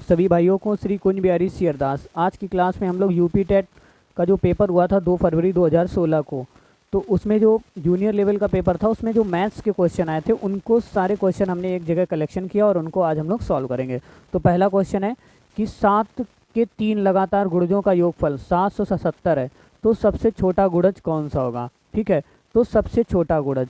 सभी भाइयों को श्री कुंज बिहारी सी अरदास। आज की क्लास में हम लोग यूपी टेट का जो पेपर हुआ था 2 फरवरी 2016 को, तो उसमें जो जूनियर लेवल का पेपर था उसमें जो मैथ्स के क्वेश्चन आए थे उनको सारे क्वेश्चन हमने एक जगह कलेक्शन किया और उनको आज हम लोग सॉल्व करेंगे। तो पहला क्वेश्चन है कि 7 के 3 लगातार गुणजों का योगफल 777 है, तो सबसे छोटा गुणज कौन सा होगा। ठीक है, तो सबसे छोटा गुणज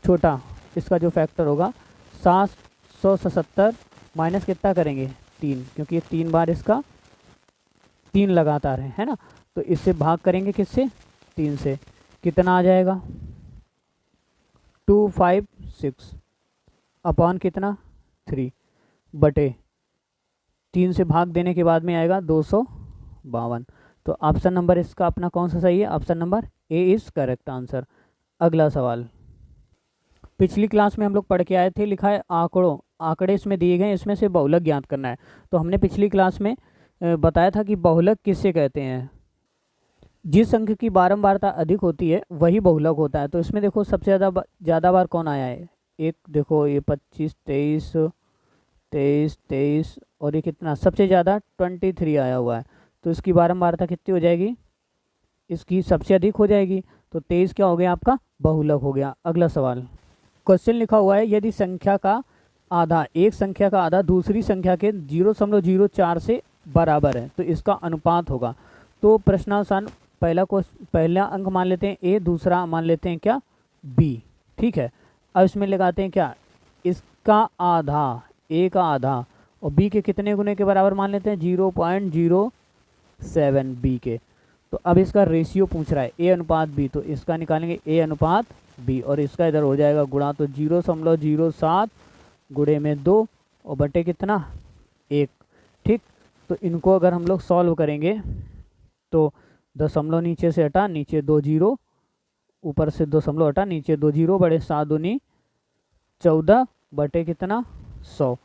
छोटा इसका जो फैक्टर होगा 777 माइनस कितना करेंगे 3, क्योंकि ये 3 बार इसका 3 लगातार है ना। तो इससे भाग करेंगे किससे 3 से, कितना आ जाएगा 256 अपॉन कितना 3 बटे 3 से भाग देने के बाद में आएगा 252। तो ऑप्शन नंबर इसका अपना कौन सा सही है, option number A is correct answer. अगला सवाल, पिछली क्लास में हम लोग पढ़ के आए थे, लिखा है आंकड़े इसमें दिए गए, इसमें से बहुलक ज्ञात करना है। तो हमने पिछली क्लास में बताया था कि बहुलक किससे कहते हैं, जिस अंक की बारंबारता अधिक होती है वही बहुलक होता है। तो इसमें देखो सबसे ज़्यादा बार कौन आया है, एक देखो ये 25 23 और ये कितना सबसे ज़्यादा 23 आया हुआ है। तो इसकी बारंबारता कितनी हो जाएगी, इसकी सबसे अधिक हो जाएगी। तो 23 क्या हो गया आपका बहुलक हो गया। अगला सवाल, क्वेश्चन लिखा हुआ है यदि संख्या का आधा, एक संख्या का आधा दूसरी संख्या के 0.04 से बराबर है तो इसका अनुपात होगा। तो प्रश्नानुसार पहला अंक मान लेते हैं ए, दूसरा मान लेते हैं क्या बी। ठीक है, अब इसमें लगाते हैं क्या इसका आधा, ए का आधा, और बी के कितने गुने के बराबर मान लेते हैं 0.07 बी के। तो अब इसका रेशियो पूछ रहा है ए अनुपात बी, तो इसका निकालेंगे ए अनुपात बी और इसका इधर हो जाएगा गुणा। तो 0.07 गुणे में 2 और बटे कितना 1। ठीक, तो इनको अगर हम लोग सॉल्व करेंगे तो दशमलव नीचे से हटा, नीचे 2 0, ऊपर से दशमलव हटा, नीचे 2 0, बड़े 7 दूनी 14 बटे कितना 100,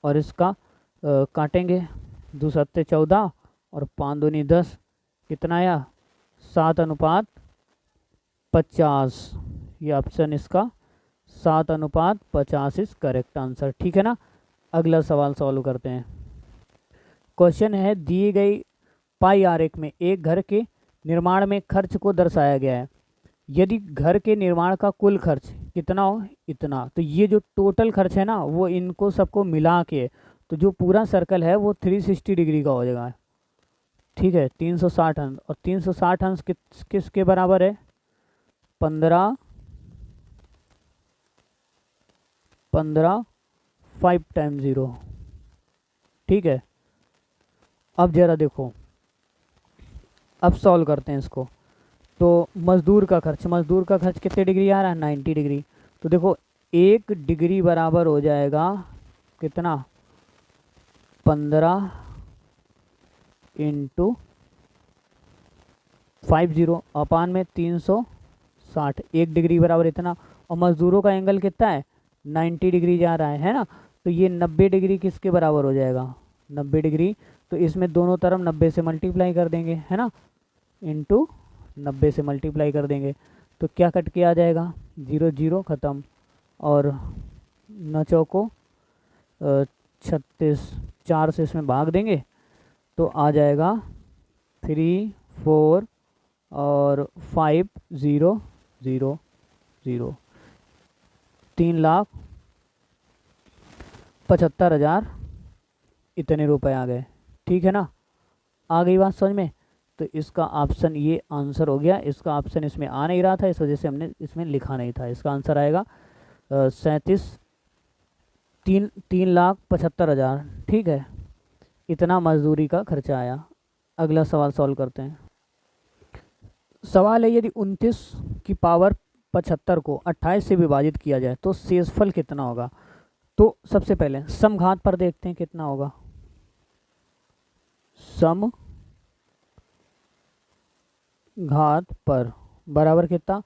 और इसका काटेंगे 2 7 14 और 5 दूनी 10, कितना आया 7:50। ये ऑप्शन इसका 7:50 इज करेक्ट आंसर। ठीक है ना। अगला सवाल सॉल्व करते हैं। क्वेश्चन है दिए गई पाई आरेख में एक घर के निर्माण में खर्च को दर्शाया गया है। यदि घर के निर्माण का कुल खर्च कितना हो इतना, तो ये जो टोटल खर्च है ना वो इनको सबको मिला के, तो जो पूरा सर्कल है वो 360 डिग्री का हो जाएगा। ठीक है, 360 अंश, और 360 अंश किसके बराबर है 15 5 टाइम 0। ठीक है, अब जरा देखो, अब सॉल्व करते हैं इसको। तो मजदूर का खर्च कितने डिग्री आ रहा है 90 डिग्री। तो देखो 1 डिग्री बराबर हो जाएगा कितना 15 × 50 अपान में 360, 1 डिग्री बराबर इतना, और मजदूरों का एंगल कितना है 90 डिग्री जा रहा है ना। तो ये 90 डिग्री किसके बराबर हो जाएगा 90 डिग्री। तो इसमें दोनों तरफ 90 से मल्टीप्लाई कर देंगे है ना, इंटू 90 से मल्टीप्लाई कर देंगे। तो क्या कट के आ जाएगा 0 0 ख़त्म, और 9 चौको 36, 4 से इसमें भाग देंगे तो आ जाएगा 3 4 और 5 0 0 0, 3,75,000 इतने रुपए आ गए। ठीक है ना, आ गई बात समझ में। तो इसका ऑप्शन ये आंसर हो गया। इसका ऑप्शन इसमें आ नहीं रहा था, इस वजह से हमने इसमें लिखा नहीं था। इसका आंसर आएगा 3,75,000। ठीक है, इतना मजदूरी का खर्चा आया। अगला सवाल सॉल्व करते हैं। सवाल है यदि 29 की पावर 75 को 28 से विभाजित किया जाए तो शेषफल कितना होगा। तो सबसे पहले समघात पर देखते हैं कितना होगा। समघात पर बराबर कितना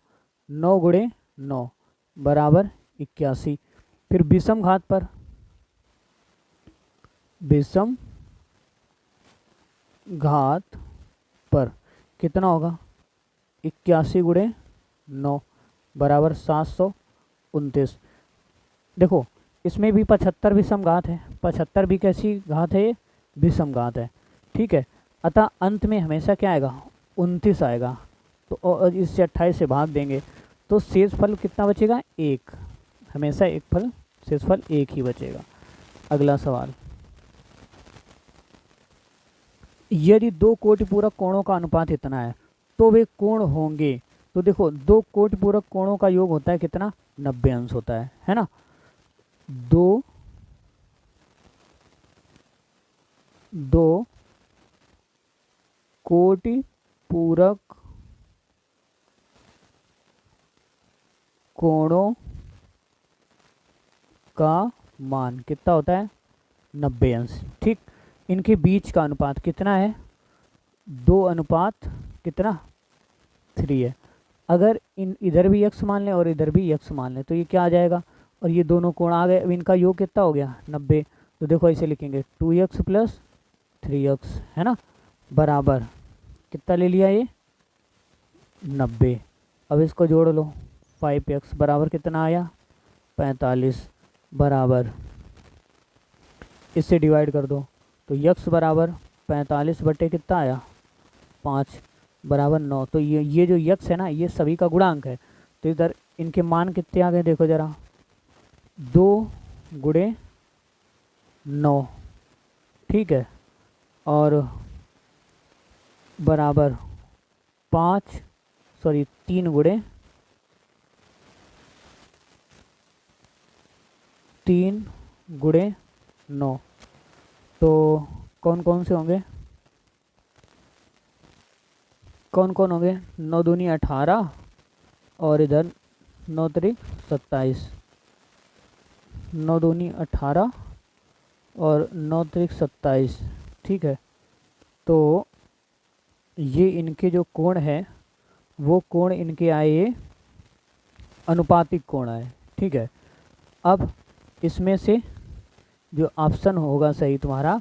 9 × 9 बराबर 81। फिर विषम घात पर, विषम घात पर कितना होगा 81 × 9 बराबर 700। 29। देखो इसमें भी 75 विषम घात है, 75 भी कैसी घात है, ये विषम घात है, ठीक है। अतः अंत में हमेशा क्या आएगा, 29 आएगा। तो और इससे 28 से भाग देंगे तो शेषफल कितना बचेगा, 1। हमेशा एक फल, शेषफल 1 ही बचेगा। अगला सवाल, यदि दो कोटिपूरक कोणों का अनुपात इतना है तो वे कोण होंगे। तो देखो दो कोटिपूरक कोणों का योग होता है कितना, 90 अंश होता है ना। दो कोटिपूरक कोणों का मान कितना होता है, 90 अंश, ठीक। इनके बीच का अनुपात कितना है, 2:3 कितना, 3 है। अगर इधर भी x मान लें और इधर भी x मान लें तो ये क्या आ जाएगा, और ये दोनों कोण आ गए। अब इनका योग कितना हो गया, 90। तो देखो ऐसे लिखेंगे 2x + 3x, है ना, बराबर कितना ले लिया ये, 90। अब इसको जोड़ लो, 5x बराबर कितना आया, 45, बराबर इससे डिवाइड कर दो तो x बराबर 45 बटे कितना आया, 5, बराबर 9। तो ये जो x है ना, ये सभी का गुणांक है। तो इधर इनके मान कितने आ गए, देखो जरा, 2 × 9, ठीक है, और बराबर 3 × 3 × 9। तो कौन कौन से होंगे, कौन कौन होंगे, 9 दूनी 18 और इधर 9 त्रिक 27, 9 दूनी 18 और 9 त्रिक 27, ठीक है। तो ये इनके जो कोण है वो कोण इनके आए, ये अनुपातिक कोण आए, ठीक है। अब इसमें से जो ऑप्शन होगा सही तुम्हारा,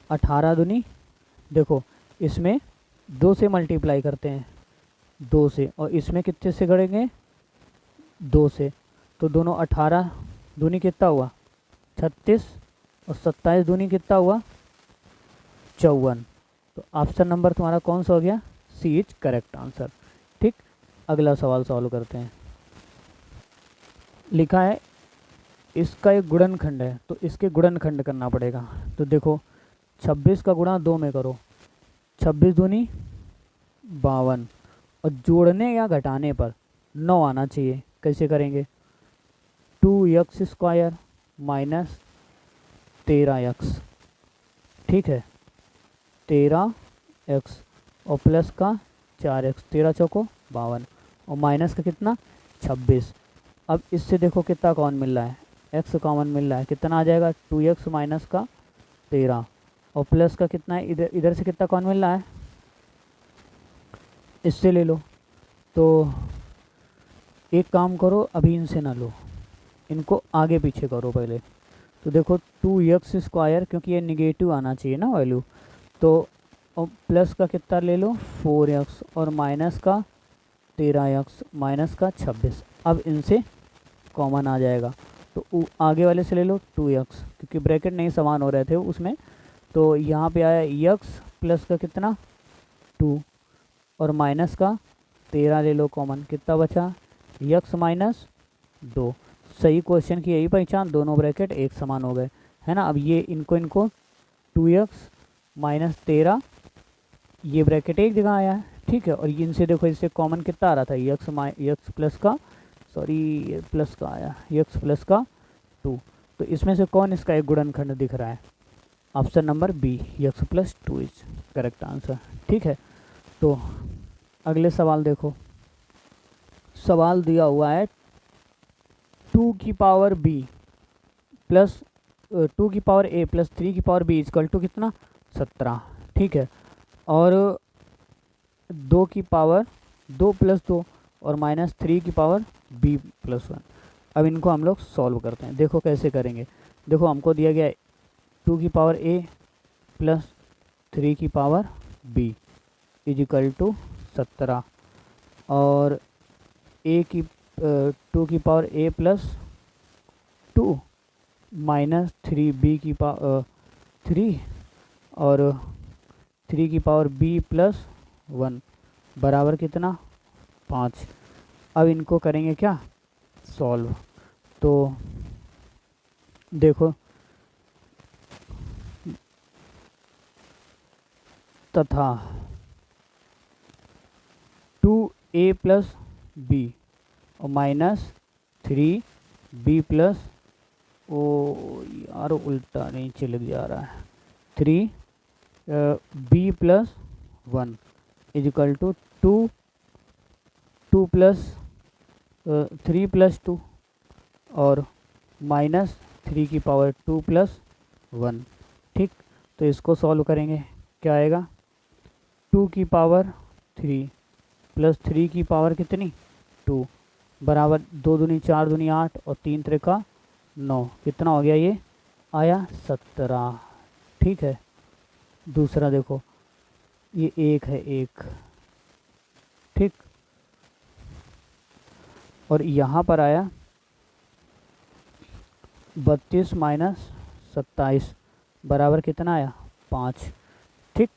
18 दूनी, देखो इसमें 2 से मल्टीप्लाई करते हैं, 2 से, और इसमें कितने से करेंगे, 2 से। तो दोनों 18 दूनी कितना हुआ, 36, और 27 दूनी कितना हुआ, 54। तो ऑप्शन नंबर तुम्हारा कौन सा हो गया, सी इज करेक्ट आंसर, ठीक। अगला सवाल सॉल्व करते हैं। लिखा है इसका एक गुणनखंड है, तो इसके गुणनखंड करना पड़ेगा। तो देखो 26 का गुणा 2 में करो, 26 दूनी 52, और जोड़ने या घटाने पर 9 आना चाहिए। कैसे करेंगे, 2x² - 13x, ठीक है, 13x और प्लस का 4x, 13 चौको 52, और माइनस का कितना, 26। अब इससे देखो कितना कॉमन मिल रहा है, x कॉमन मिल रहा है, कितना आ जाएगा, 2x माइनस का 13, और प्लस का कितना है, इधर से कितना कॉमन मिल रहा है, इससे ले लो। तो एक काम करो, अभी इनसे ना लो, इनको आगे पीछे करो पहले। तो देखो 2x², क्योंकि ये निगेटिव आना चाहिए ना वैल्यू, तो प्लस का कितना ले लो, 4x, और माइनस का 13x, माइनस का 26। अब इनसे कॉमन आ जाएगा, तो आगे वाले से ले लो 2x, क्योंकि ब्रैकेट नहीं समान हो रहे थे उसमें। तो यहाँ पे आया x, प्लस का कितना 2, और माइनस का 13 ले लो कॉमन, कितना बचा, x माइनस 2। सही क्वेश्चन की यही पहचान, दोनों ब्रैकेट एक समान हो गए, है ना। अब ये इनको 2x माइनस 13, ये ब्रैकेट एक जगह आया है, ठीक है। और इनसे देखो, इससे कॉमन कितना आ रहा था, x प्लस का, सॉरी प्लस का आया, x प्लस का 2। तो इसमें से कौन इसका एक गुणनखंड दिख रहा है, option number B, x + 2 is correct answer, ठीक है। तो अगले सवाल देखो, सवाल दिया हुआ है 2b plus 2a plus 3b equal to कितना, 17, ठीक है। और 2 + 2 और माइनस 3b + 1। अब इनको हम लोग सॉल्व करते हैं, देखो कैसे करेंगे। देखो हमको दिया गया है 2a plus 3b equal to 17, और a की 2 की power a plus 2 minus 3b की पावर 3 और 3 की पावर b प्लस 1 बराबर कितना 5। अब इनको करेंगे क्या सॉल्व। तो देखो तथा 2a प्लस बी और माइनस 3b प्लस ओ यार उल्टा नीचे लग जा रहा है 3b plus 1 equal to 2 plus 3 plus 2 और माइनस 3 की पावर 2 प्लस 1। ठीक, तो इसको सॉल्व करेंगे क्या आएगा 2 की पावर 3 प्लस 3 की पावर कितनी 2 बराबर 2 दूनी 4 दूनी 8 और 3 त्रिका 9। कितना हो गया ये आया 17। ठीक है, दूसरा देखो ये 1 है 1। ठीक, और यहाँ पर आया 32 माइनस 27 बराबर कितना आया 5। ठीक,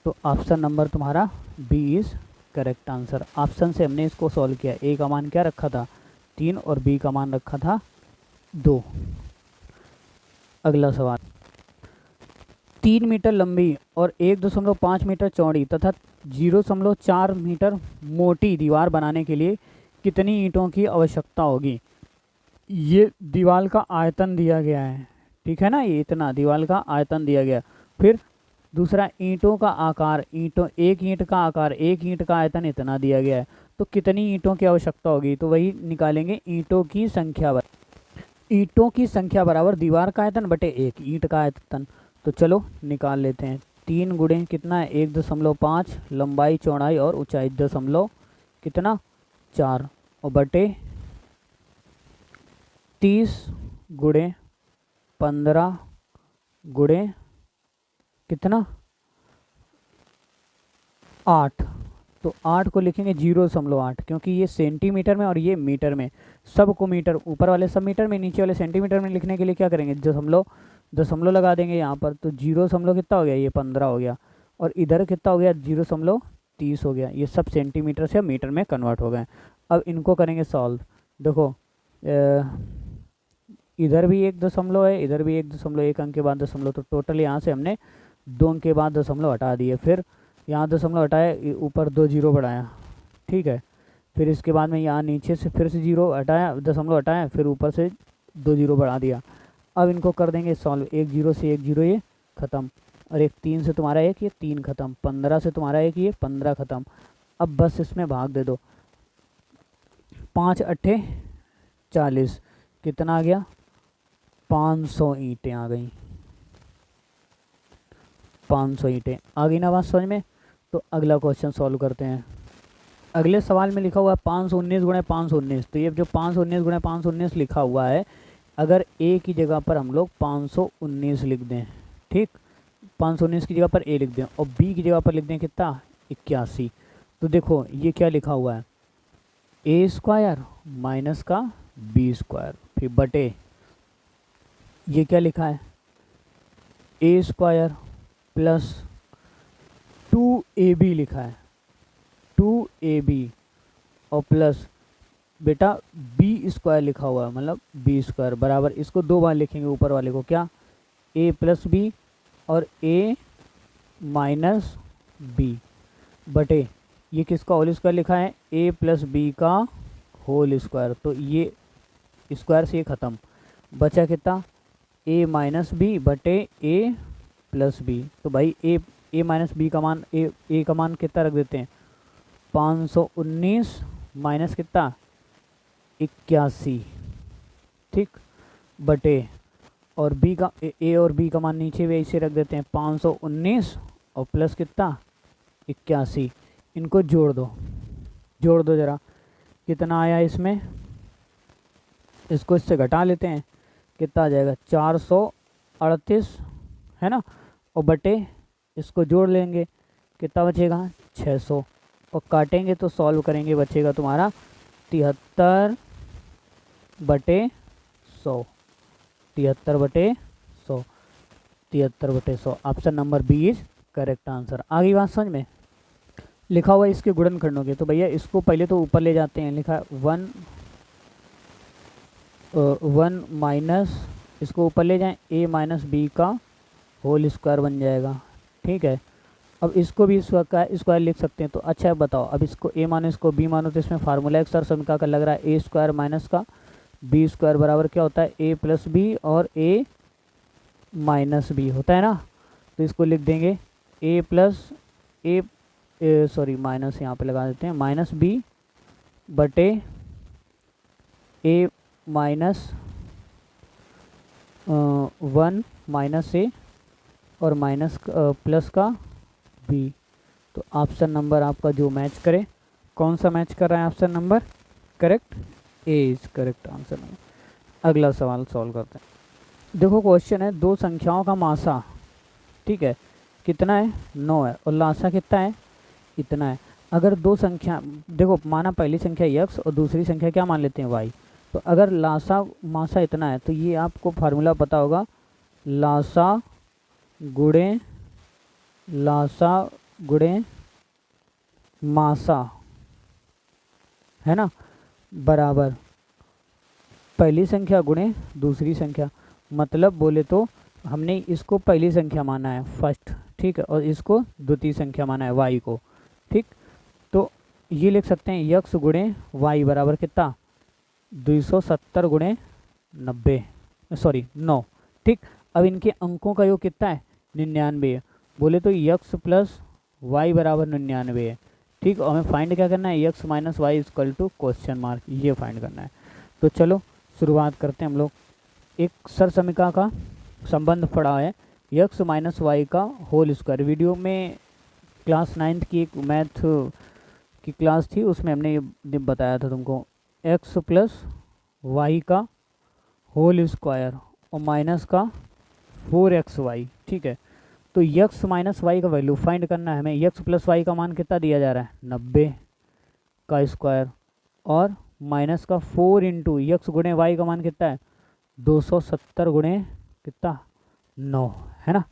तो ऑप्शन नंबर तुम्हारा B is correct answer. Option से हमने इसको सॉल्व किया। ए का मान क्या रखा था 3 और बी का मान रखा था 2। अगला सवाल 3 मीटर लंबी और 1.5 मीटर चौड़ी तथा 0.4 मीटर मोटी दीवार बनाने के लिए कितनी ईंटों की आवश्यकता होगी। ये दीवार का आयतन दिया गया है, ठीक है ना, ये इतना दीवार का आयतन दिया गया। फिर दूसरा ईंटों का आकार, एक ईंट का आकार, एक ईंट का आयतन इतना दिया गया है। तो कितनी ईंटों की आवश्यकता होगी, तो वही निकालेंगे ईंटों की संख्या ईंटों की संख्या बराबर दीवार का आयतन बटे एक ईंट का आयतन। तो चलो निकाल लेते हैं। 3 गुणे कितना है 1.5 लंबाई चौड़ाई और ऊंचाई दशमलव कितना 4 और बटे 30 गुणे 15 गुणे कितना 8। तो 8 को लिखेंगे 0.8 क्योंकि ये सेंटीमीटर में और ये मीटर में, सबको मीटर, ऊपर वाले सब मीटर में, नीचे वाले सेंटीमीटर में लिखने के लिए क्या करेंगे दशमलव लगा देंगे यहाँ पर। तो 0 कितना हो गया ये 15 हो गया और इधर कितना हो गया 0.30 हो गया। ये सब सेंटीमीटर से मीटर में कन्वर्ट हो गए। अब इनको करेंगे सॉल्व। देखो इधर भी 1 दशमलव है, इधर भी 1 दशमलव, 1 अंक के बाद दशमलव, तो टोटल यहाँ से हमने 2 अंक के बाद दशमलव हटा दिए। फिर यहाँ दशमलव हटाया, ऊपर 2 जीरो बढ़ाया, ठीक है। फिर इसके बाद में यहाँ नीचे से फिर से 0 हटाया, दशमलव हटाया, फिर ऊपर से 2 जीरो बढ़ा दिया। अब इनको कर देंगे सॉल्व। 1 0 से 1 0 ये ख़त्म और 3 से तुम्हारा 1 ये 3 ख़त्म, 15 से तुम्हारा 1 ये 15 ख़त्म। अब बस इसमें भाग दे दो। 5 अट्ठे 40 कितना आ गया 500 ईंटें आ गई। 500 ईंटें आ गई ना बात समझ में। तो अगला क्वेश्चन सॉल्व करते हैं। अगले सवाल में लिखा हुआ है 519 गुणे 519। तो ये जो 519 गुणे 519 लिखा हुआ है, अगर ए की जगह पर हम लोग 519 लिख दें, ठीक, 519 की जगह पर ए लिख दें और बी की जगह पर लिख दें कितना 81। तो देखो ये क्या लिखा हुआ है ए स्क्वायर माइनस का बी स्क्वायर, फिर बटे ये क्या लिखा है ए स्क्वायर प्लस 2ab लिखा है 2ab और प्लस बेटा बी स्क्वायर लिखा हुआ है, मतलब बी स्क्वायर बराबर, इसको 2 बार लिखेंगे ऊपर वाले को, क्या ए प्लस बी और ए माइनस बी बटे ये किसका होल स्क्वायर लिखा है ए प्लस बी का होल स्क्वायर। तो ये स्क्वायर से ये ख़त्म, बचा कितना ए माइनस बी बटे ए प्लस बी। तो भाई ए माइनस बी का मान ए का मान कितना रख देते हैं 519 माइनस कितना 81, ठीक, बटे और बी का ए और बी का मान नीचे भी ऐसे रख देते हैं 519 और प्लस कितना 81। इनको जोड़ दो ज़रा, कितना आया इसमें, इसको इससे घटा लेते हैं, कितना आ जाएगा 438 है ना, और बटे इसको जोड़ लेंगे कितना बचेगा 600 और काटेंगे तो सॉल्व करेंगे बचेगा तुम्हारा 73 बटे 100, 73 बटे 100, 73 बटे 100। Option number B is correct answer. आगे बात समझ में? लिखा हुआ है इसके गुणनखंडों के, तो भैया इसको पहले तो ऊपर ले जाते हैं। लिखा 1 माइनस, इसको ऊपर ले जाएं, a माइनस बी का होल स्क्वायर बन जाएगा। ठीक है, अब इसको भी स्क्वायर लिख सकते हैं। तो अच्छा है, बताओ अब इसको a मानो इसको b मानो, तो इसमें फार्मूला एक सर समीकरण का लग रहा है, a स्क्वायर माइनस का b स्क्वायर बराबर क्या होता है, a प्लस बी और a माइनस बी होता है ना। तो इसको लिख देंगे a plus a, sorry minus यहाँ पे लगा देते हैं, माइनस बी बटे a माइनस 1 माइनस ए और माइनस प्लस का बी। तो ऑप्शन नंबर आपका जो मैच करे, कौन सा मैच कर रहा है option number? Correct, A is correct answer number. अगला सवाल सॉल्व करते हैं। देखो क्वेश्चन है, दो संख्याओं का मासा, ठीक है, कितना है? 9 है, और लासा कितना है? इतना है। अगर दो संख्या, देखो माना पहली संख्या x और दूसरी संख्या क्या मान लेते हैं y, तो अगर लासा मासा इतना है तो ये आपको फार्मूला पता होगा, लासा गुणे मासा, है ना, बराबर पहली संख्या गुणे दूसरी संख्या। मतलब बोले तो हमने इसको पहली संख्या माना है फर्स्ट, ठीक है, और इसको द्वितीय संख्या माना है y को, ठीक। तो ये लिख सकते हैं x गुणे y बराबर कितना? 270 गुणे 90, सॉरी 9, ठीक। अब इनके अंकों का योग कितना है? 99 है। बोले तो x प्लस वाई बराबर 99 है, ठीक। और हमें फाइंड क्या करना है? x minus Y equal to question mark, ये फाइंड करना है। तो चलो शुरुआत करते हैं हम लोग। एक सर समीकरण का संबंध पढ़ा है, x माइनस वाई का होल स्क्वायर। वीडियो में क्लास 9th की एक मैथ की क्लास थी, उसमें हमने ये बताया था तुमको, x प्लस वाई का होल स्क्वायर और माइनस का 4xy, ठीक है। तो x माइनस वाई का वैल्यू फाइंड करना है हमें। x प्लस वाई का मान कितना दिया जा रहा है? 90 का स्क्वायर, और माइनस का 4 इंटू x गुणे वाई का मान कितना है? 270 गुणे कितना? 9, है ना।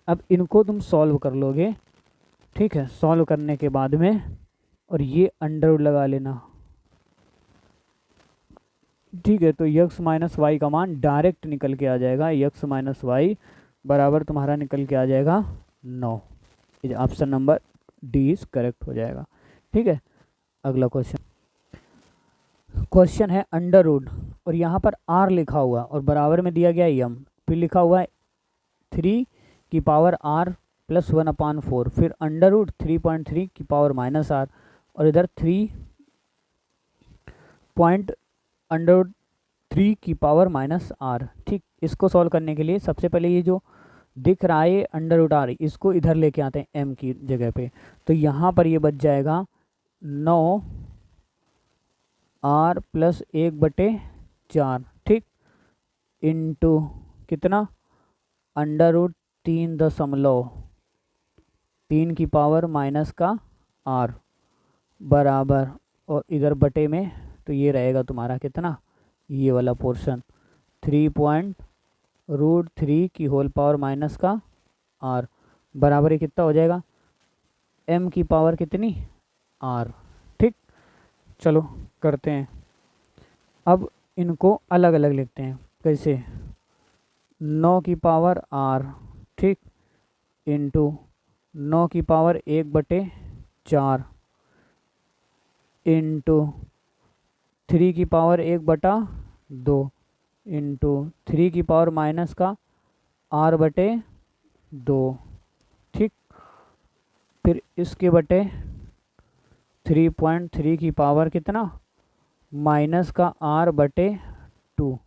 अब इनको तुम सॉल्व कर लोगे, ठीक है। सॉल्व करने के बाद में, और ये अंडर लगा लेना, ठीक है। तो x माइनस वाई का मान डायरेक्ट निकल के आ जाएगा, x माइनस वाई बराबर तुम्हारा निकल के आ जाएगा 9। Option number D is correct हो जाएगा, ठीक है। अगला क्वेश्चन है अंडर रूट, और यहाँ पर r लिखा हुआ और बराबर में दिया गया m, फिर लिखा हुआ है 3 की पावर r प्लस 1/4, फिर अंडर रूट 3.3 की पावर माइनस r, और इधर 3 की पावर माइनस r, ठीक। इसको सॉल्व करने के लिए सबसे पहले ये जो दिख रहा है अंडर रूट r, इसको इधर लेके आते हैं m की जगह पे। तो यहाँ पर ये बच जाएगा 9 r प्लस 1/4, ठीक, इंटू कितना? अंडर रूट 3 की पावर माइनस का r बराबर, और इधर बटे में तो ये रहेगा तुम्हारा कितना? ये वाला पोर्शन 3.√3 की होल पावर माइनस का r बराबर, ये कितना हो जाएगा? m की पावर कितनी? r, ठीक। चलो करते हैं। अब इनको अलग अलग लिखते हैं। कैसे? 9 की पावर r, ठीक, इंटू 9 की पावर 1/4 इंटू 3 की पावर 1/2 इंटू 3 की पावर माइनस का r/2, ठीक। फिर इसके बटे 3.3 की पावर कितना? माइनस का r/2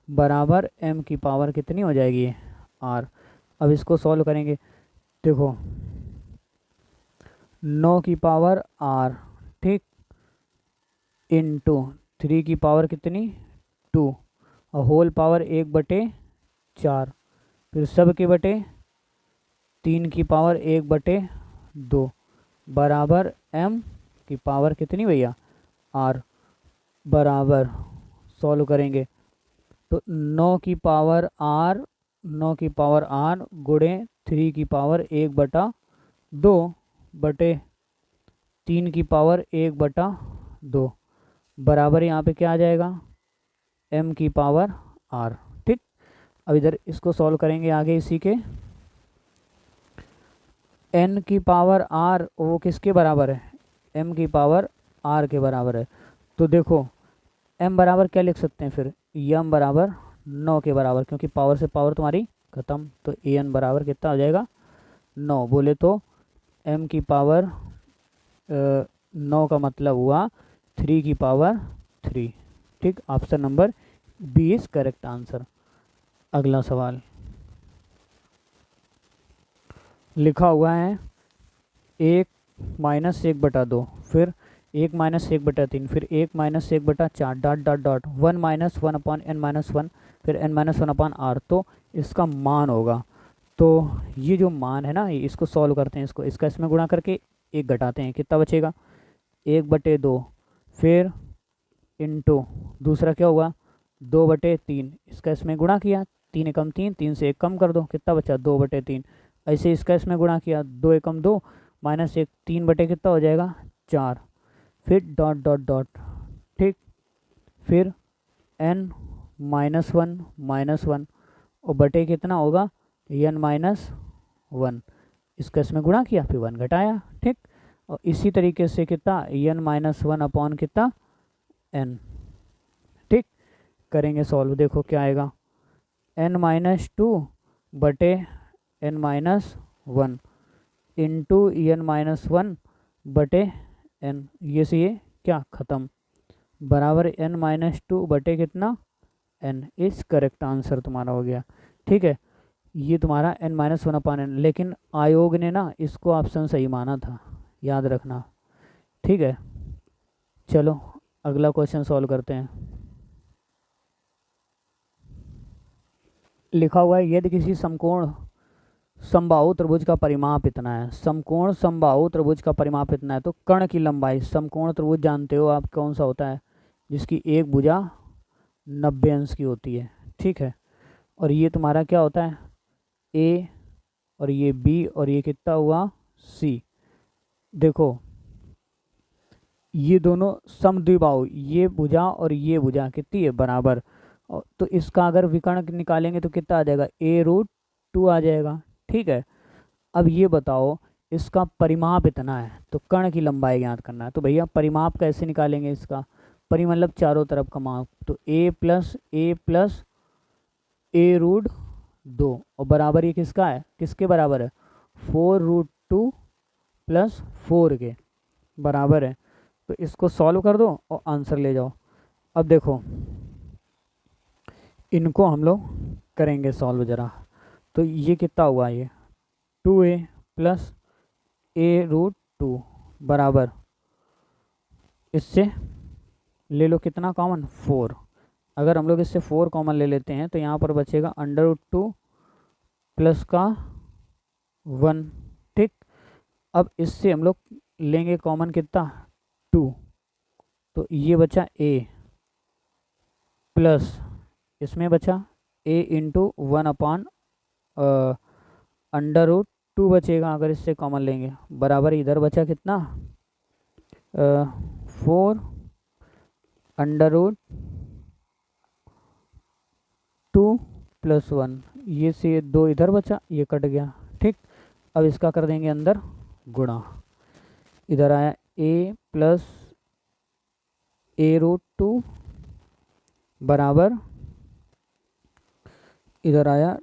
बराबर m की पावर कितनी हो जाएगी? r। अब इसको सॉल्व करेंगे। देखो 9 की पावर r, ठीक, इंटू 3 की पावर कितनी? 2, और होल पावर 1/4, फिर सब के बटे 3 की पावर 1/2 बराबर m की पावर कितनी भैया? r। बराबर सॉल्व करेंगे तो 9 की पावर r गुणे 3 की पावर 1/2 बटे 3 की पावर 1/2 बराबर यहाँ पे क्या आ जाएगा m की पावर r। ठीक, अब इधर इसको सॉल्व करेंगे आगे इसी के। n की पावर r वो किसके बराबर है, m की पावर r के बराबर है। तो देखो m बराबर क्या लिख सकते हैं फिर, m बराबर 9 के बराबर, क्योंकि पावर से पावर तुम्हारी खत्म, तो an बराबर कितना हो जाएगा 9। बोले तो m की पावर 9 का मतलब हुआ 3 की पावर 3। ठीक, option number B is correct answer. अगला सवाल लिखा हुआ है 1-1/2, फिर 1-1/3, फिर 1-1/4 डॉट डॉट डॉट 1-1/n-1, फिर n-1/r। तो इसका मान होगा, तो ये जो मान है ना, इसको सॉल्व करते हैं, इसका इसमें गुणा करके 1 घटाते हैं, कितना बचेगा 1/2, फिर इंटू दूसरा क्या हुआ 2/3, इसका इसमें गुणा किया 3 एकम 3, 3 से 1 कम कर दो, कितना बचा 2/3। ऐसे इसका इसमें गुणा किया 2 एकम 2 -1, 3 बटे कितना हो जाएगा 4, फिर डॉट डॉट डॉट। ठीक, फिर n-1 और बटे कितना होगा n-1, इसका इसमें गुणा किया फिर 1 घटाया। ठीक, और इसी तरीके से कितना n-1 अपॉन कितना n। ठीक, करेंगे सॉल्व, देखो क्या आएगा n-2 बटे n-1 इंटू n-1 बटे n, ये से ये क्या ख़त्म, बराबर n-2 बटे कितना n इज करेक्ट आंसर तुम्हारा हो गया। ठीक है, ये तुम्हारा n-1 अपॉन n, लेकिन आयोग ने ना इसको ऑप्शन सही माना था, याद रखना। ठीक है, चलो अगला क्वेश्चन सॉल्व करते हैं। लिखा हुआ है यदि किसी समकोण समबाहु त्रिभुज का परिमाप इतना है, समकोण समबाहु त्रिभुज का परिमाप इतना है, तो कर्ण की लंबाई, समकोण त्रिभुज जानते हो आप कौन सा होता है, जिसकी एक भुजा 90 अंश की होती है। ठीक है, और ये तुम्हारा क्या होता है ए, और ये बी, और ये कितना हुआ सी। देखो ये दोनों समद्विबाहु, ये भुजा और ये भुजा कितनी है बराबर, तो इसका अगर विकर्ण निकालेंगे तो कितना आ जाएगा a√2 आ जाएगा। ठीक है, अब ये बताओ इसका परिमाप इतना है, तो कर्ण की लंबाई ज्ञात करना है, तो भैया परिमाप कैसे निकालेंगे इसका, मतलब चारों तरफ का माप, तो a + a√2 और बराबर ये किसका है, किसके बराबर है 4√2 + 4 के बराबर है। तो इसको सॉल्व कर दो और आंसर ले जाओ। अब देखो इनको हम लोग करेंगे सॉल्व ज़रा, तो ये कितना हुआ, ये 2a + a√2 बराबर, इससे ले लो कितना कॉमन 4, अगर हम लोग इससे 4 कॉमन ले लेते हैं तो यहाँ पर बचेगा √2 प्लस का 1। ठीक, अब इससे हम लोग लेंगे कॉमन कितना 2, तो ये बचा a प्लस इसमें बचा a इंटू 1/√2 बचेगा अगर इससे कॉमन लेंगे, बराबर इधर बचा कितना 4√2 + 1, ये से 2 इधर बचा, ये कट गया। ठीक, अब इसका कर देंगे अंदर गुणा, इधर आया a + a√2 बराबर, इधर आया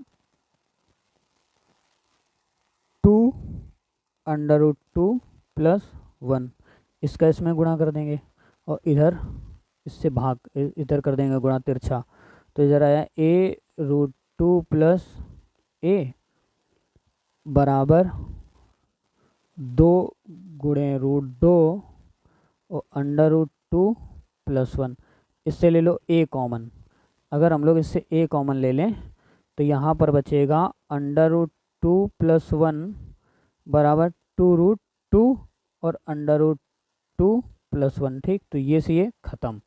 2√2 + 1, इसका इसमें गुणा कर देंगे और इधर इससे भाग, इधर कर देंगे गुणा तिरछा, तो इधर आया a√2 + a बराबर 2 गुणे √2 और √2 + 1, इससे ले लो a कॉमन, अगर हम लोग इससे a कॉमन ले लें तो यहाँ पर बचेगा √2 + 1 बराबर 2√2 और √2 + 1। ठीक, तो ये से ये ख़त्म,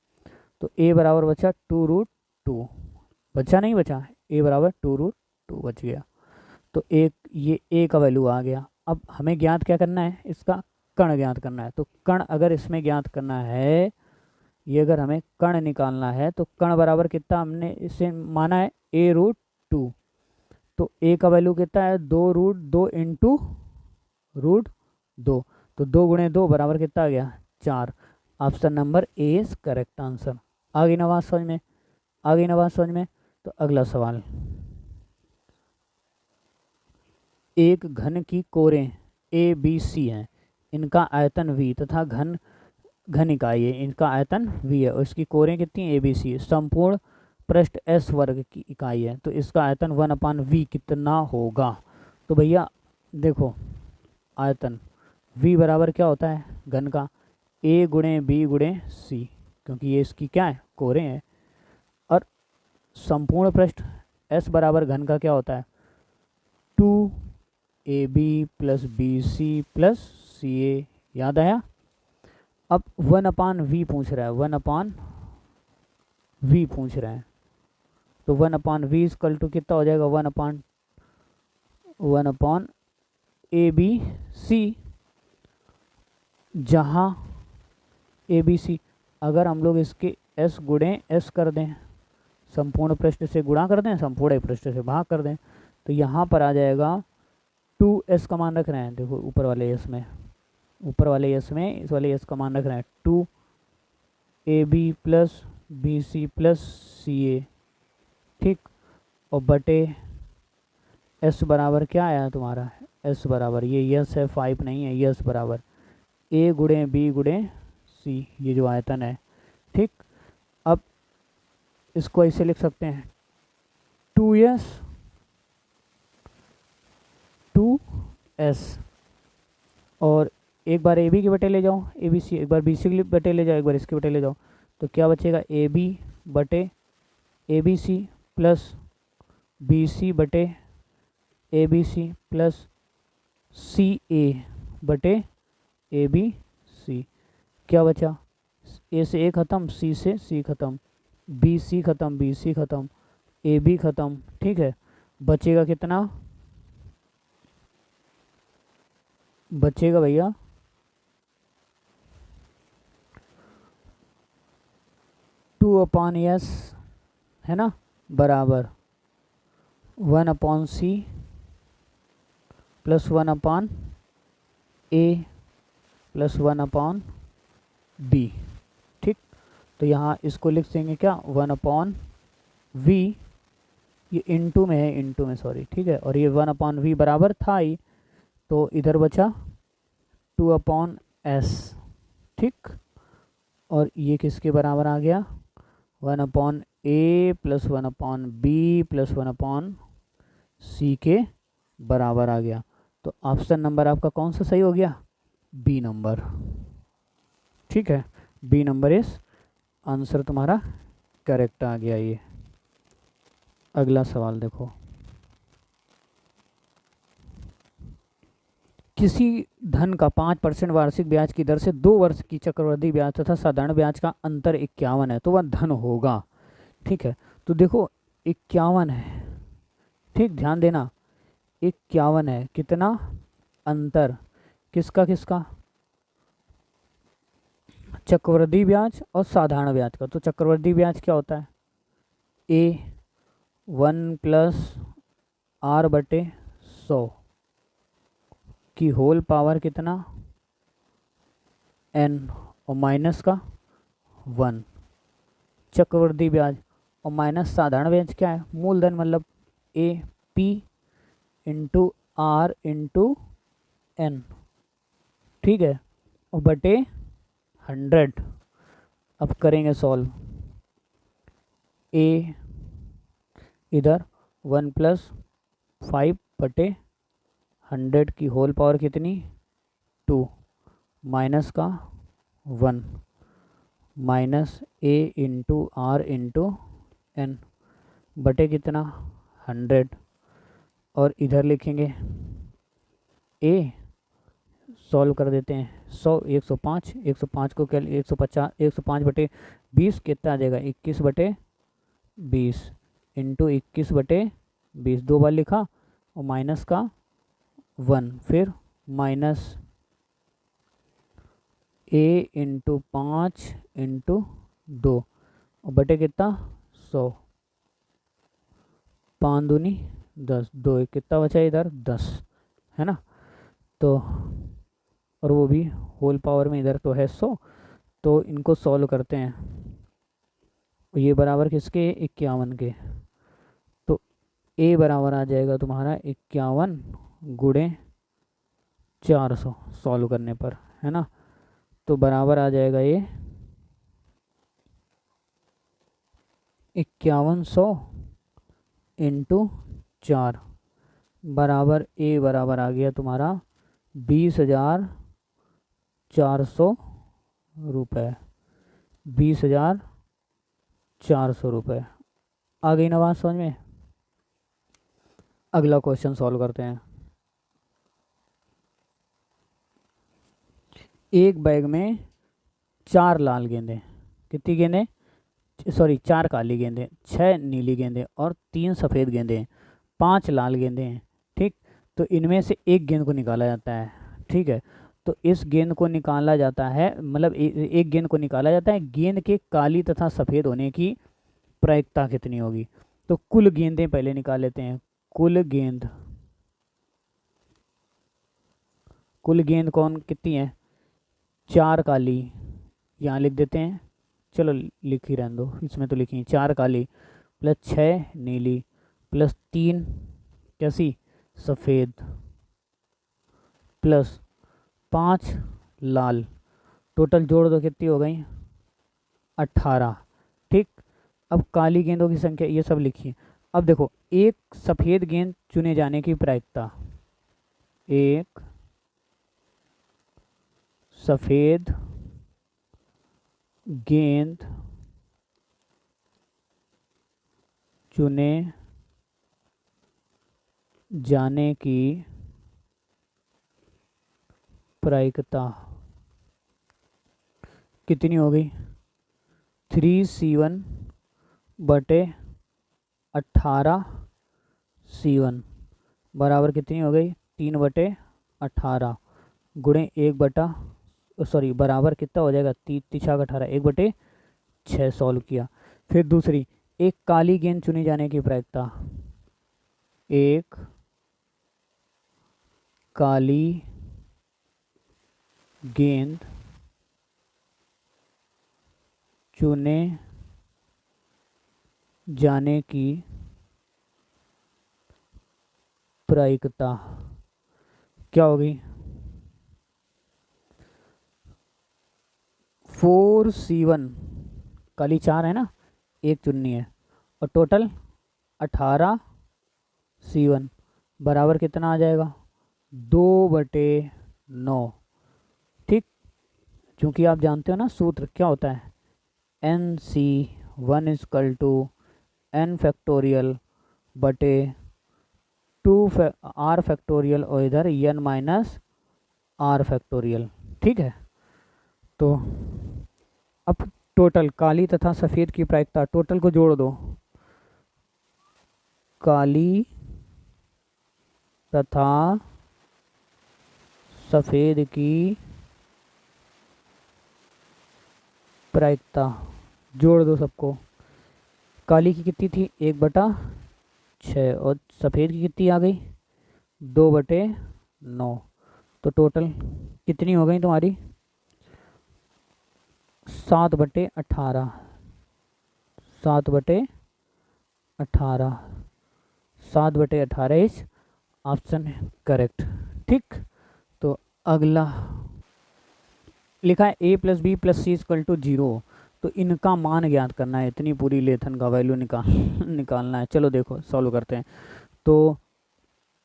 तो ए बराबर बचा 2√2, बचा नहीं बचा, ए बराबर 2√2 बच गया। तो एक ये ए का वैल्यू आ गया। अब हमें ज्ञात क्या करना है, इसका कण ज्ञात करना है। तो कण अगर इसमें ज्ञात करना है, ये अगर हमें कण निकालना है तो कण बराबर कितना हमने इसे माना है a√2। तो a का वैल्यू कितना है 2√2 इंटू √2। तो 2 गुणे 2 बराबर कितना आ गया 4। Option number A is correct answer. आ गई ना बात समझ में, आ गई ना बात समझ में। तो अगला सवाल, एक घन की कोरें ए बी सी हैं, इनका आयतन v तथा घन इकाई है, इनका आयतन v है और इसकी कोरें कितनी ए बी सी, संपूर्ण पृष्ठ s वर्ग की इकाई है, तो इसका आयतन 1/v कितना होगा। तो भैया देखो आयतन v बराबर क्या होता है घन का a गुणे b गुणे c, क्योंकि ये इसकी क्या है कोरें है। और संपूर्ण पृष्ठ s बराबर घन का क्या होता है 2ab plus bc plus ca, याद आया। अब 1/v पूछ रहा है, 1/v पूछ रहा है, तो 1/v इक्वल टू कितना हो जाएगा 1/abc, जहाँ abc अगर हम लोग इसके s गुणे s कर दें, संपूर्ण पृष्ठ से गुणा कर दें, संपूर्ण पृष्ठ से भाग कर दें, तो यहाँ पर आ जाएगा 2s का मान रख रहे हैं। देखो ऊपर वाले s में, ऊपर वाले s में इस वाले s का मान रख रहे हैं 2ab plus bc plus ca, ठीक। और बटे s बराबर क्या आया तुम्हारा, s बराबर ये यस है 5 नहीं है, यस बराबर a गुणे b गुणे c, ये जो आयतन है, ठीक। अब इसको ऐसे लिख सकते हैं 2s और एक बार ए बी के बटे ले जाओ ए बी सी, एक बार बी सी के बटे ले जाओ, एक बार इसके बटे ले जाओ, तो क्या बचेगा ए बी बटे A B C plus B C बटे A B C plus C ए बटे ए बी सी। क्या बचा, ए से ए ख़त्म, सी से सी ख़त्म, बी सी ख़त्म, बी सी ख़त्म, ए बी ख़त्म, ठीक है। बचेगा कितना, बचेगा भैया 2/s है ना, बराबर 1/c plus 1/a plus 1/b, ठीक। तो यहाँ इसको लिख देंगे क्या 1/v, ये इंटू में है, इंटू में सॉरी, ठीक है। और ये 1/v बराबर था ही, तो इधर बचा 2/s, ठीक। और ये किसके बराबर आ गया 1/a plus 1/b plus 1/c के बराबर आ गया। तो ऑप्शन नंबर आपका कौन सा सही हो गया, बी नंबर, ठीक है। बी नंबर इस आंसर तुम्हारा करेक्ट आ गया। ये अगला सवाल देखो, किसी धन का 5% वार्षिक ब्याज की दर से 2 वर्ष की चक्रवृद्धि ब्याज तथा साधारण ब्याज का अंतर 51 है, तो वह धन होगा, ठीक है। तो देखो 51 है, ठीक, ध्यान देना 51 है, कितना अंतर, किसका किसका, चक्रवृद्धि ब्याज और साधारण ब्याज का। तो चक्रवृद्धि ब्याज क्या होता है A1 प्लस r बटे 100 की होल पावर कितना n और माइनस का 1, चक्रवृद्धि ब्याज, और माइनस साधारण ब्याज क्या है मूलधन, मतलब A P into R into N, ठीक है, और बटे 100। अब करेंगे सॉल्व, ए इधर 1 प्लस 5 बटे 100 की होल पावर कितनी 2, माइनस का 1 minus A into R into N बटे कितना 100, और इधर लिखेंगे ए सॉल्व कर देते हैं। 100 105, 105 को क्या 150 105/20 कितना आ जाएगा 21/20 इंटू 21/20 दो बार लिखा और माइनस का 1 फिर माइनस a इंटू 5 इंटू 2 और बटे कितना 100, 5 दूनी 10, 2 एक कितना बचा इधर 10 है ना। तो और वो भी होल पावर में इधर तो है 100। तो इनको सॉल्व करते हैं, ये बराबर किसके 51 के। तो a बराबर आ जाएगा तुम्हारा 51 गुणे 400 सॉल्व करने पर, है ना। तो बराबर आ जाएगा ये 5100 इंटू 4 बराबर a बराबर आ गया तुम्हारा 20,400 रुपये, 20,400 रुपये। आ गई ना बात समझ में। अगला क्वेश्चन सॉल्व करते हैं। एक बैग में 4 लाल गेंदें, कितनी गेंदें, सॉरी 4 काली गेंदें, 6 नीली गेंदें और 3 सफ़ेद गेंदें, 5 लाल गेंदें हैं। ठीक, तो इनमें से एक गेंद को निकाला जाता है। ठीक है, तो इस गेंद को निकाला जाता है, मतलब एक गेंद को निकाला जाता है, गेंद के काली तथा सफ़ेद होने की प्रायिकता कितनी होगी। तो कुल गेंदें पहले निकाल लेते हैं। कुल गेंद कौन कितनी है, 4 काली, यहाँ लिख देते हैं, चलो लिख ही रहने दो, इसमें तो लिखी 4 काली प्लस 6 नीली प्लस 3 कैसी सफ़ेद प्लस 5 लाल, टोटल जोड़ दो कितनी हो गई 18। ठीक, अब काली गेंदों की संख्या ये सब लिखिए। अब देखो एक सफ़ेद गेंद चुने जाने की प्रायिकता, एक सफ़ेद गेंद चुने जाने की प्रायिकता कितनी हो गई 3C1/18C1 बराबर कितनी हो गई 3/18 गुणे 1 बराबर कितना हो जाएगा 3×3=18 1/6 सॉल्व किया। फिर दूसरी, एक काली गेंद चुनी जाने की प्रायिकता, एक काली गेंद चुने जाने की प्रायिकता क्या होगी 4C1, काली 4 है ना, एक चुननी है और टोटल 18C1 बराबर कितना आ जाएगा 2/9। ठीक, क्योंकि आप जानते हो ना सूत्र क्या होता है NC1 = n फैक्टोरियल बटे 2 r फैक्टोरियल और इधर n - r फैक्टोरियल। ठीक है, तो अब टोटल काली तथा सफ़ेद की प्रायिकता, टोटल को जोड़ दो, काली तथा सफ़ेद की प्रायिकता जोड़ दो सबको। काली की कितनी थी 1/6 और सफ़ेद की कितनी आ गई 2/9। तो टोटल कितनी हो गई तुम्हारी 7/18, 7/18, 7/18 इज ऑप्शन करेक्ट। ठीक, तो अगला लिखा है a + b + c = 0, तो इनका मान ज्ञात करना है, इतनी पूरी लेथन का वैल्यू निकालना है। चलो देखो सॉल्व करते हैं। तो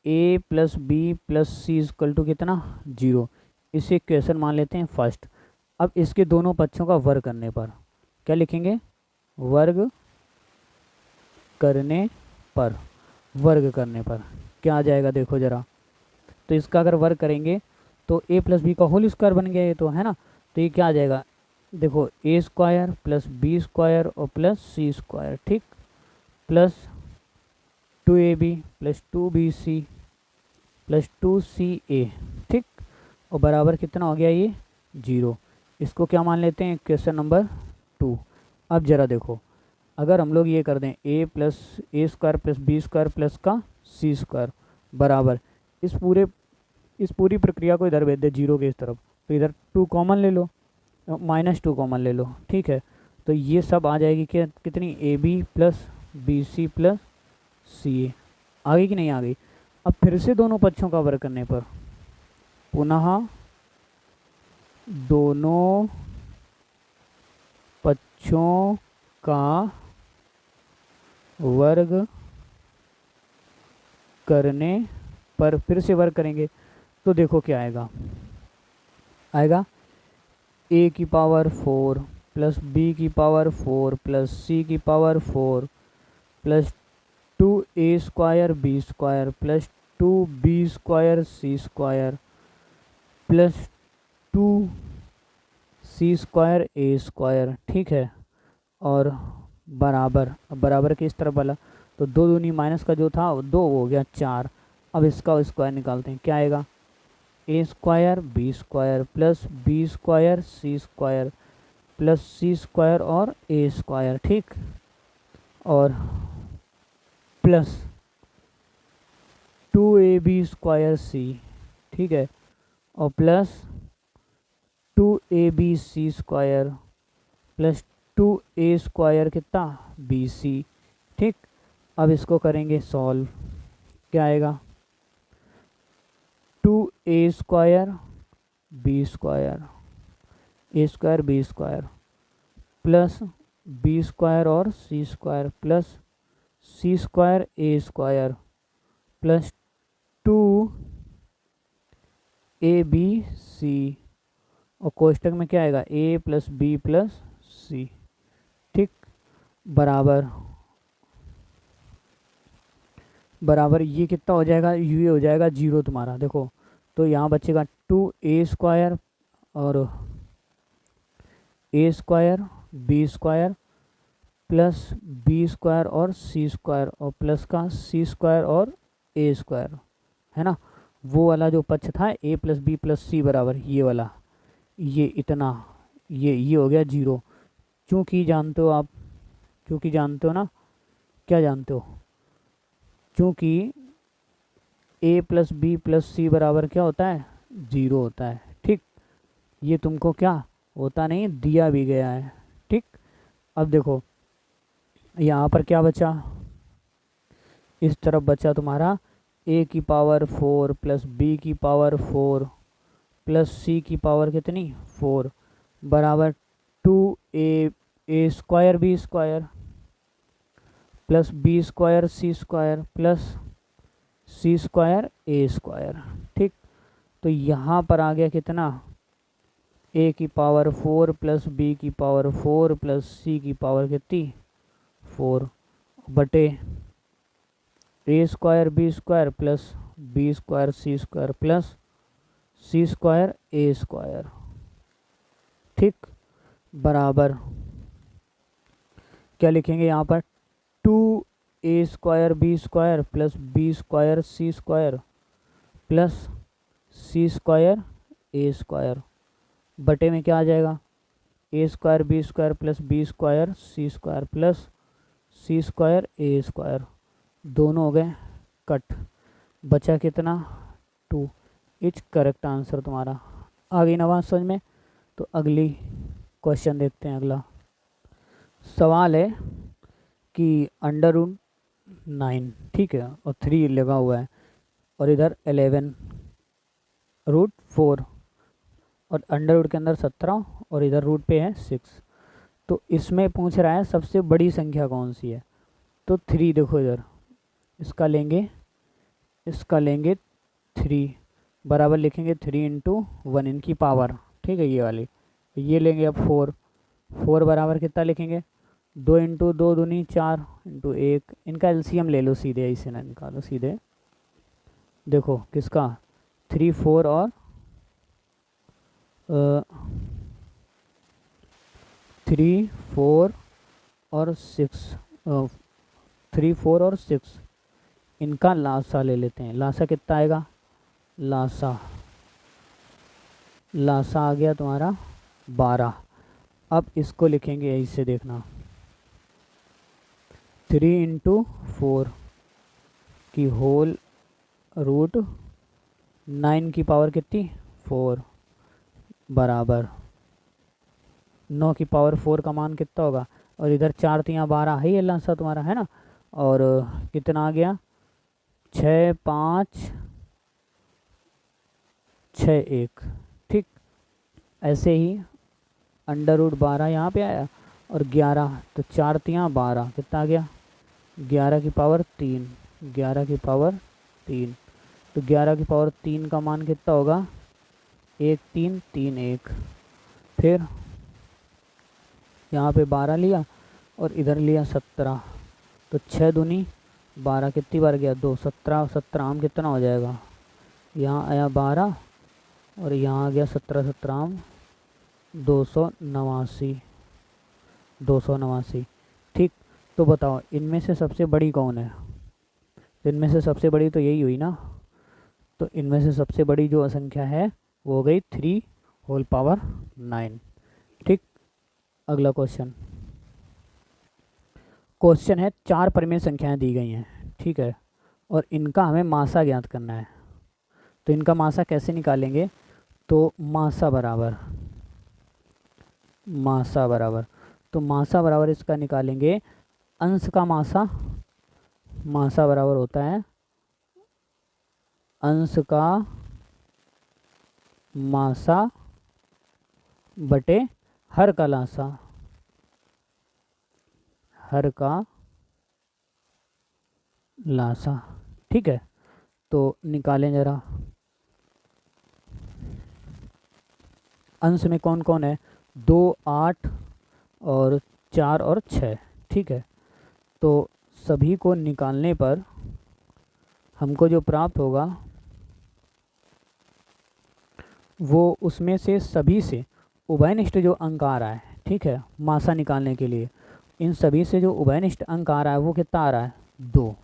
a + b + c = कितना 0, इसे इक्वेशन मान लेते हैं फर्स्ट। अब इसके दोनों पक्षों का वर्ग करने पर क्या लिखेंगे, वर्ग करने पर क्या आ जाएगा देखो ज़रा। तो इसका अगर वर्ग करेंगे तो ए प्लस बी का होल स्क्वायर बन गया ये तो, है ना। तो ये क्या आ जाएगा, देखो ए स्क्वायर प्लस बी स्क्वायर और प्लस सी स्क्वायर, ठीक, plus 2ab plus 2bc plus 2ca, ठीक, और बराबर कितना हो गया ये 0। इसको क्या मान लेते हैं, क्वेश्चन नंबर 2। अब ज़रा देखो, अगर हम लोग ये कर दें a plus A square plus B square plus का सी स्क्वायर बराबर, इस पूरी प्रक्रिया को इधर भेज दे 0 के इस तरफ, तो इधर 2 कॉमन ले लो, -2 कॉमन ले लो, ठीक है। तो ये सब आ जाएगी क्या, कितनी, A B plus B C plus C A, आ गई कि नहीं आ गई। अब फिर से दोनों पक्षों का वर्ग करने पर पुनः दोनों पक्षों का वर्ग करने पर फिर से वर्ग करेंगे तो देखो क्या आएगा a की पावर 4 प्लस b की पावर 4 प्लस c की power 4 plus 2a square b square plus 2b square c square plus 2c square a square, ठीक है। और बराबर किस तरफ वाला, तो 2 दूनी माइनस का जो था 2 हो गया 4। अब इसका स्क्वायर निकालते हैं, क्या आएगा, A square B square plus B square C square plus C square और ए स्क्वायर, ठीक, और प्लस 2ab स्क्वायर सी, ठीक है, और plus 2abc square plus 2a square कितना bc, ठीक। अब इसको करेंगे सॉल्व, क्या आएगा, 2a square B square A square B square plus B square और C square plus C square A square plus 2abc, और कोष्टक में क्या आएगा, a plus B plus C, ठीक, बराबर ये कितना हो जाएगा, ये हो जाएगा 0 तुम्हारा, देखो। तो यहाँ बचेगा 2a स्क्वायर और a square b square plus b square और c स्क्वायर और प्लस का c स्क्वायर और a स्क्वायर, है ना। वो वाला जो पक्ष था a प्लस बी प्लस सी बराबर ये वाला, ये इतना, ये हो गया 0। चूँकि जानते हो आप, चूँकि जानते हो ना, क्या जानते हो, चूँकि a प्लस बी प्लस सी बराबर क्या होता है 0 होता है, ठीक। ये तुमको क्या होता नहीं, दिया भी गया है, ठीक। अब देखो यहाँ पर क्या बचा, इस तरफ बचा तुम्हारा a की पावर 4 प्लस b की पावर 4 प्लस c की पावर कितनी 4 बराबर 2a square B square plus B square C square plus C square A square, ठीक। तो यहाँ पर आ गया कितना, a की पावर 4 प्लस बी की पावर 4 प्लस सी की पावर कितनी 4 बटे a square B square plus B square C square plus C square A square, ठीक, बराबर क्या लिखेंगे यहाँ पर 2a square B square plus B square C square plus C square A square बटे में क्या आ जाएगा, a square B square plus B square C square plus C square A square, दोनों हो गए कट, बचा कितना 2। इट्स करेक्ट आंसर तुम्हारा। आ गई ना बात समझ में। तो अगली क्वेश्चन देखते हैं। अगला सवाल है कि √9, ठीक है, और 3 लगा हुआ है और इधर 11√4 और अंडर रूट के अंदर 17 और इधर रूट पे है 6। तो इसमें पूछ रहा है सबसे बड़ी संख्या कौन सी है। तो 3 देखो इधर, इसका लेंगे 3 बराबर लिखेंगे 3 × 1 इनकी पावर, ठीक है, ये वाली। ये लेंगे अब 4 बराबर कितना लिखेंगे 2 × 2 दूनी 4 × 1, इनका एलसीएम ले लो सीधे, इसे ना निकालो सीधे। देखो किसका 3 4 और 3 4 और 6, 3 4 और 6 इनका लासा ले लेते हैं। लासा कितना आएगा, लासा आ गया तुम्हारा 12। अब इसको लिखेंगे यही से, देखना 3 × 4 की होल रूट 9 की पावर कितनी 4 बराबर 9 की पावर 4 का मान कितना होगा, और इधर 4 3 12 है, ये लासा तुम्हारा है ना। और कितना आ गया 6 5 6 1, ठीक। ऐसे ही √12 यहाँ पे आया और 11, तो 4 3 12 कितना आ गया 11 की पावर 3, 11 की पावर 3। तो 11 की पावर 3 का मान कितना होगा 1 3 3 1। फिर यहाँ पे 12 लिया और इधर लिया 17, तो 6 दूनी 12 कितनी बार गया 2, 17 17 आम कितना हो जाएगा, यहाँ आया 12 और यहाँ आ गया 17 17 आम 289, ठीक। तो बताओ इनमें से सबसे बड़ी कौन है, इनमें से सबसे बड़ी तो यही हुई ना। तो इनमें से सबसे बड़ी जो संख्या है वो हो गई 3 होल पावर 9, ठीक। अगला क्वेश्चन है 4 परिमेय संख्याएं दी गई हैं, ठीक है, और इनका हमें मासा ज्ञात करना है। तो इनका मासा कैसे निकालेंगे, तो मासा बराबर तो मासा बराबर इसका निकालेंगे अंश का मासा बराबर होता है अंश का मासा बटे हर का लासा, ठीक है। तो निकालें जरा, अंश में कौन कौन है 2 8 और 4 और 6, ठीक है। तो सभी को निकालने पर हमको जो प्राप्त होगा वो उसमें से सभी से उभयनिष्ठ जो अंक आ रहा है, ठीक है, मासा निकालने के लिए इन सभी से जो उभयनिष्ठ अंक आ रहा है वो कितना आ रहा है 2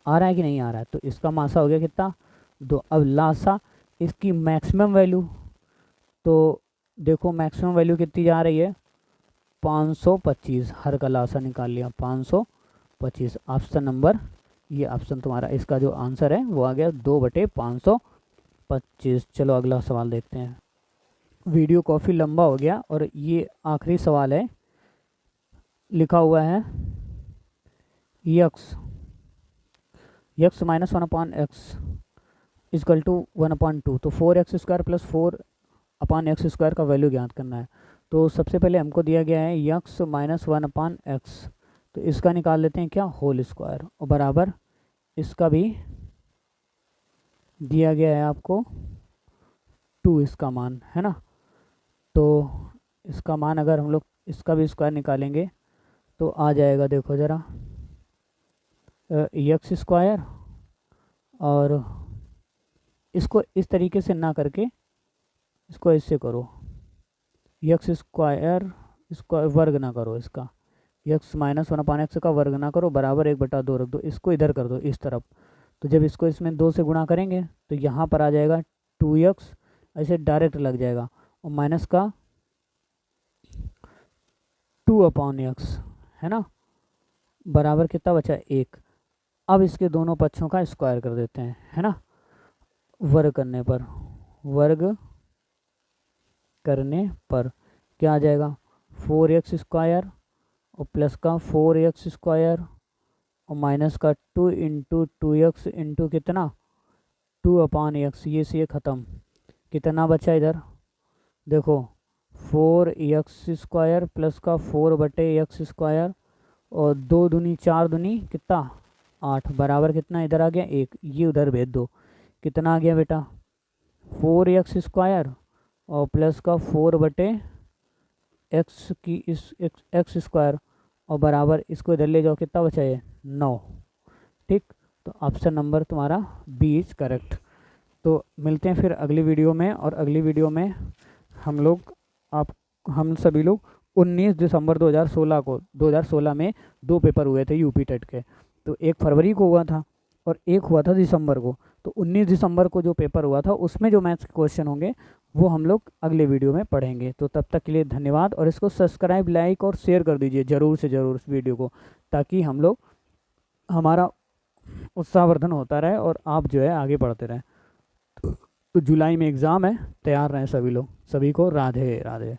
आ रहा है कि नहीं आ रहा है। तो इसका मासा हो गया कितना 2। अब लासा इसकी मैक्सिमम वैल्यू, तो देखो मैक्सिमम वैल्यू कितनी जा रही है 525, हर का लासा निकाल लिया 525। ऑप्शन नंबर, ये ऑप्शन तुम्हारा इसका जो आंसर है वो आ गया 2/525। चलो अगला सवाल देखते हैं। वीडियो काफ़ी लंबा हो गया और ये आखिरी सवाल है। लिखा हुआ है यक्स -1 अपॉन एक्स इक्वल टू 1/2, तो 4x² + 4/x² का वैल्यू ज्ञात करना है। तो सबसे पहले हमको दिया गया है यक्स -1/x, तो इसका निकाल लेते हैं क्या होल स्क्वायर, और बराबर इसका भी दिया गया है आपको 2 इसका मान है ना। तो इसका मान अगर हम लोग इसका भी स्क्वायर निकालेंगे तो आ जाएगा, देखो ज़रा x², और इसको इस तरीके से ना करके इसको इससे करो x² इसका वर्ग ना करो, इसका x -1/x का वर्ग ना करो, बराबर 1/2 रख दो, इसको इधर कर दो इस तरफ। तो जब इसको इसमें 2 से गुणा करेंगे तो यहाँ पर आ जाएगा 2x, ऐसे डायरेक्ट लग जाएगा, और माइनस का 2/x है ना, बराबर कितना बचा 1। अब इसके दोनों पक्षों का स्क्वायर कर देते हैं है ना, वर्ग करने पर क्या आ जाएगा 4x² और प्लस का 4x² और माइनस का 2 × 2x इंटू कितना 2/x, ये से ख़त्म, कितना बचा इधर देखो 4x² प्लस का 4/x² और 2 दूनी 4 दूनी कितना 8, बराबर कितना इधर आ गया 1, ये उधर भेज दो, कितना आ गया बेटा 4x² और प्लस का 4/x की इस x² और बराबर इसको इधर ले जाओ, कितना बचा है 9, ठीक। तो ऑप्शन नंबर तुम्हारा बी इज करेक्ट। तो मिलते हैं फिर अगली वीडियो में, और अगली वीडियो में हम सभी लोग 19 दिसंबर 2016 में 2 पेपर हुए थे यूपी टेट के। तो 1 फरवरी को हुआ था और एक हुआ था दिसंबर को। तो 19 दिसंबर को जो पेपर हुआ था उसमें जो मैथ्स के क्वेश्चन होंगे वो हम लोग अगले वीडियो में पढ़ेंगे। तो तब तक के लिए धन्यवाद, और इसको सब्सक्राइब, लाइक और शेयर कर दीजिए ज़रूर से ज़रूर इस वीडियो को, ताकि हमारा उत्साहवर्धन होता रहे और आप जो है आगे बढ़ते रहें। तो जुलाई में एग्ज़ाम है, तैयार रहें सभी लोग। सभी को राधे राधे।